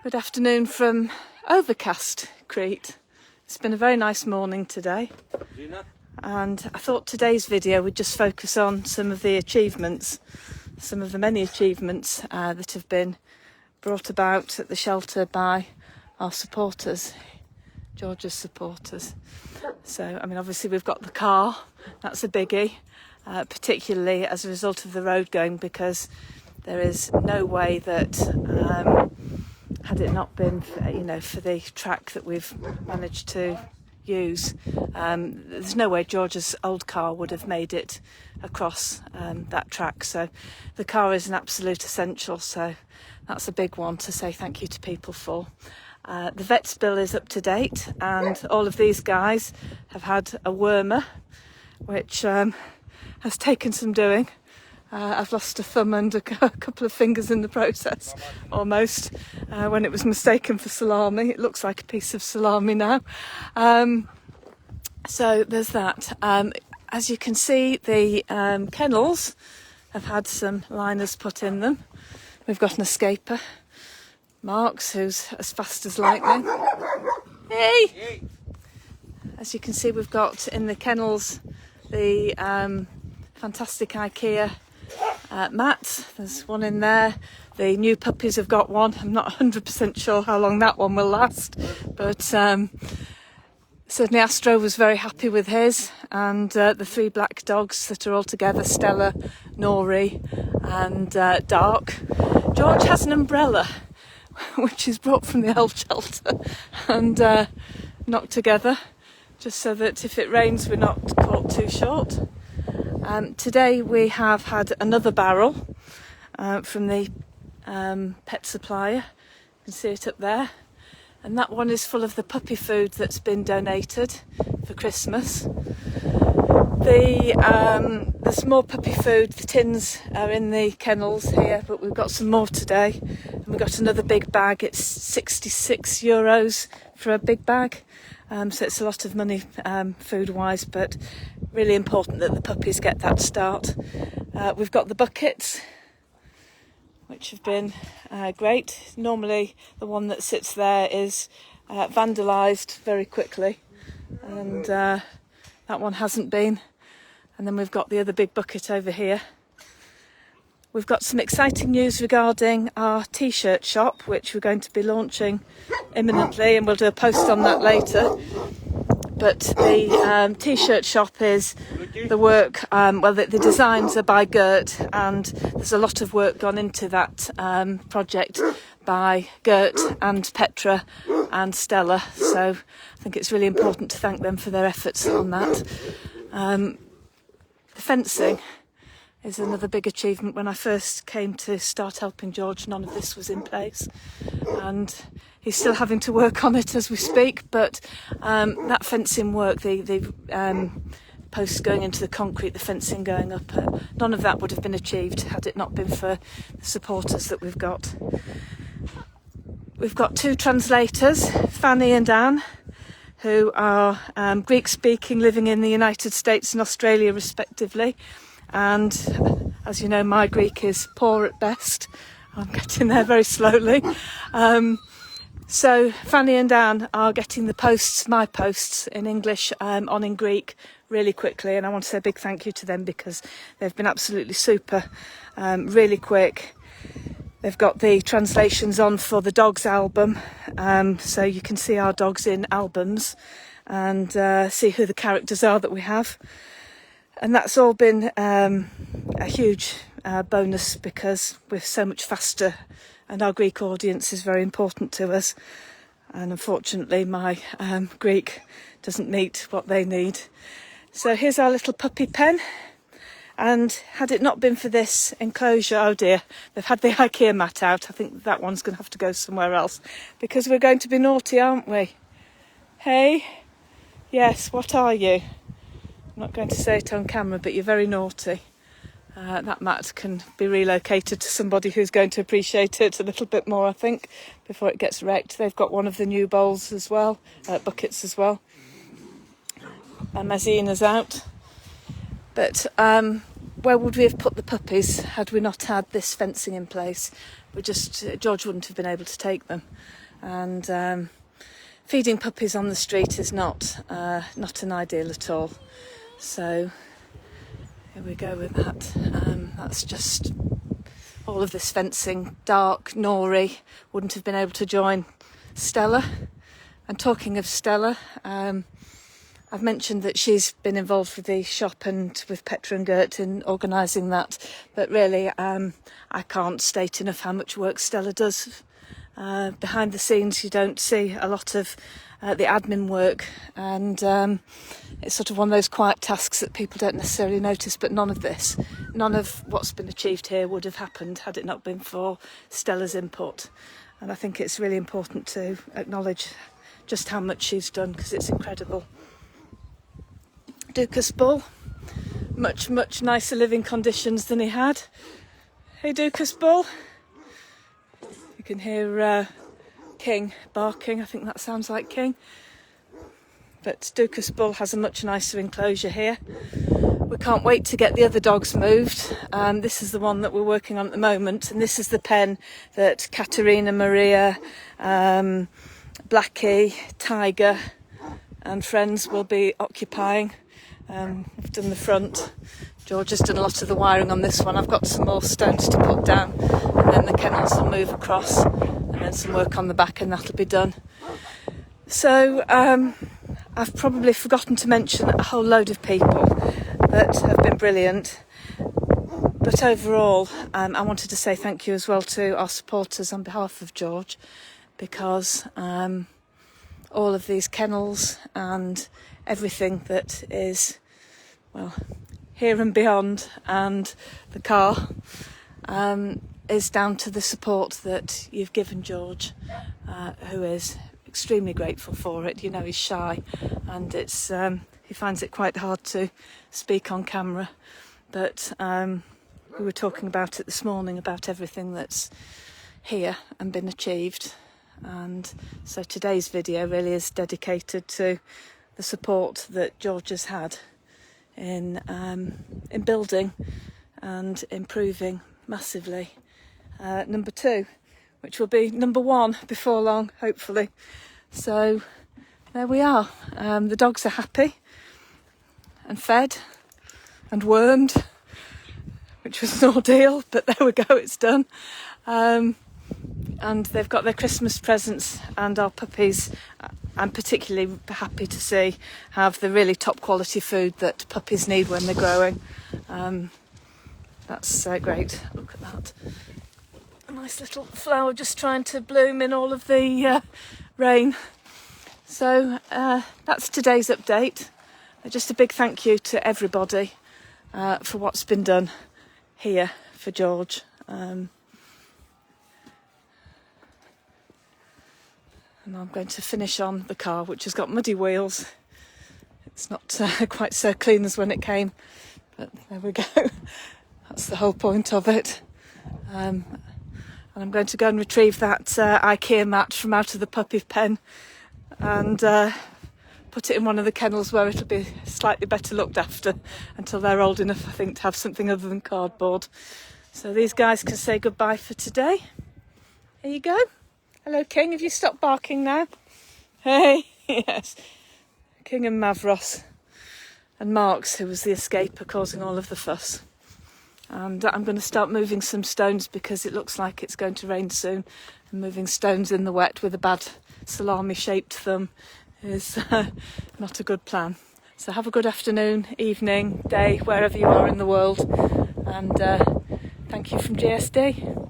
Good afternoon from overcast Crete. It's been a very nice morning today, and I thought today's video would just focus on some of the achievements, some of the many achievements that have been brought about at the shelter by our supporters, Georgia's supporters. So, I mean, obviously we've got the car, that's a biggie, particularly as a result of the road going, because there is no way that had it not been for the track that we've managed to use, there's no way Georgia's old car would have made it across that track. So the car is an absolute essential, so that's a big one to say thank you to people for. The vet's bill is up to date, and all of these guys have had a wormer, which has taken some doing. I've lost a thumb and a couple of fingers in the process, almost, when it was mistaken for salami. It looks like a piece of salami now. So there's that. As you can see, the kennels have had some liners put in them. We've got an escaper, Marks, who's as fast as lightning. Hey! As you can see, we've got in the kennels the fantastic IKEA mat. There's one in there. The new puppies have got one. I'm not 100% sure how long that one will last, but certainly Astro was very happy with his, and the three black dogs that are all together, Stella, Nori and Dark. George has an umbrella which is brought from the elf shelter and knocked together, just so that if it rains we're not caught too short. Today we have had another barrel from the pet supplier. You can see it up there, and that one is full of the puppy food that's been donated for Christmas. There's more puppy food. The tins are in the kennels here, but we've got some more today, and we've got another big bag. It's €66 for a big bag. So it's a lot of money food-wise, but really important that the puppies get that start. We've got the buckets, which have been great. Normally the one that sits there is vandalised very quickly, and that one hasn't been. And then we've got the other big bucket over here. We've got some exciting news regarding our t-shirt shop, which we're going to be launching imminently, and we'll do a post on that later. But the t-shirt shop is the work, the designs are by Gert, and there's a lot of work gone into that project by Gert and Petra and Stella. So I think it's really important to thank them for their efforts on that. The fencing is another big achievement. When I first came to start helping George, none of this was in place, and he's still having to work on it as we speak. But that fencing work, the posts going into the concrete, the fencing going up, none of that would have been achieved had it not been for the supporters that we've got. We've got two translators, Fanny and Anne, who are Greek-speaking, living in the United States and Australia respectively. And as you know, my Greek is poor at best. I'm getting there very slowly. So Fanny and Anne are getting the posts, my posts in English, on in Greek really quickly. And I want to say a big thank you to them, because they've been absolutely super, really quick. They've got the translations on for the dogs album, so you can see our dogs in albums and see who the characters are that we have. And that's all been a huge bonus, because we're so much faster, and our Greek audience is very important to us. And unfortunately my Greek doesn't meet what they need. So here's our little puppy pen. And had it not been for this enclosure, oh dear, they've had the IKEA mat out. I think that one's going to have to go somewhere else, because we're going to be naughty, aren't we? Hey? Yes, what are you? I'm not going to say it on camera, but you're very naughty. That mat can be relocated to somebody who's going to appreciate it a little bit more, I think, before it gets wrecked. They've got one of the new bowls as well, buckets as well. And Mazina's out. But where would we have put the puppies had we not had this fencing in place? George wouldn't have been able to take them, and feeding puppies on the street is not an ideal at all. So here we go with that. That's just all of this fencing. Dark, Nori wouldn't have been able to join Stella. And talking of Stella, I've mentioned that she's been involved with the shop and with Petra and Gert in organising that, but really I can't state enough how much work Stella does. Behind the scenes you don't see a lot of the admin work, and it's sort of one of those quiet tasks that people don't necessarily notice, but none of what's been achieved here would have happened had it not been for Stella's input. And I think it's really important to acknowledge just how much she's done, because it's incredible. Dukas Bull, much nicer living conditions than he had. Hey Dukas Bull, you can hear King barking. I think that sounds like King. But Dukas Bull has a much nicer enclosure here. We can't wait to get the other dogs moved. This is the one that we're working on at the moment, and this is the pen that Katerina, Maria, Blackie, Tiger and friends will be occupying. We've done the front. George has done a lot of the wiring on this one. I've got some more stones to put down, and then the kennels will move across, and then some work on the back, and that'll be done. So I've probably forgotten to mention a whole load of people that have been brilliant. But overall, I wanted to say thank you as well to our supporters on behalf of George, because all of these kennels and everything that is, well, here and beyond, and the car is down to the support that you've given George, who is extremely grateful for it. You know, he's shy, and it's he finds it quite hard to speak on camera, but we were talking about it this morning, about everything that's here and been achieved. And so today's video really is dedicated to the support that George has had in building and improving massively number 2, which will be number 1 before long, hopefully. So there we are. The dogs are happy and fed and wormed, which was an ordeal, but there we go, it's done. And they've got their Christmas presents, and our puppies, I'm particularly happy to see, have the really top quality food that puppies need when they're growing. That's great. Look at that. A nice little flower just trying to bloom in all of the rain. So that's today's update. Just a big thank you to everybody for what's been done here for George. And I'm going to finish on the car, which has got muddy wheels. It's not quite so clean as when it came, but there we go. That's the whole point of it. And I'm going to go and retrieve that IKEA mat from out of the puppy pen and put it in one of the kennels where it'll be slightly better looked after until they're old enough, I think, to have something other than cardboard. So these guys can say goodbye for today. Here you go. Hello, King. Have you stopped barking now? Hey, yes. King and Mavros. And Marks, who was the escaper causing all of the fuss. And I'm going to start moving some stones because it looks like it's going to rain soon. And moving stones in the wet with a bad salami-shaped thumb is not a good plan. So have a good afternoon, evening, day, wherever you are in the world. And thank you from GSD.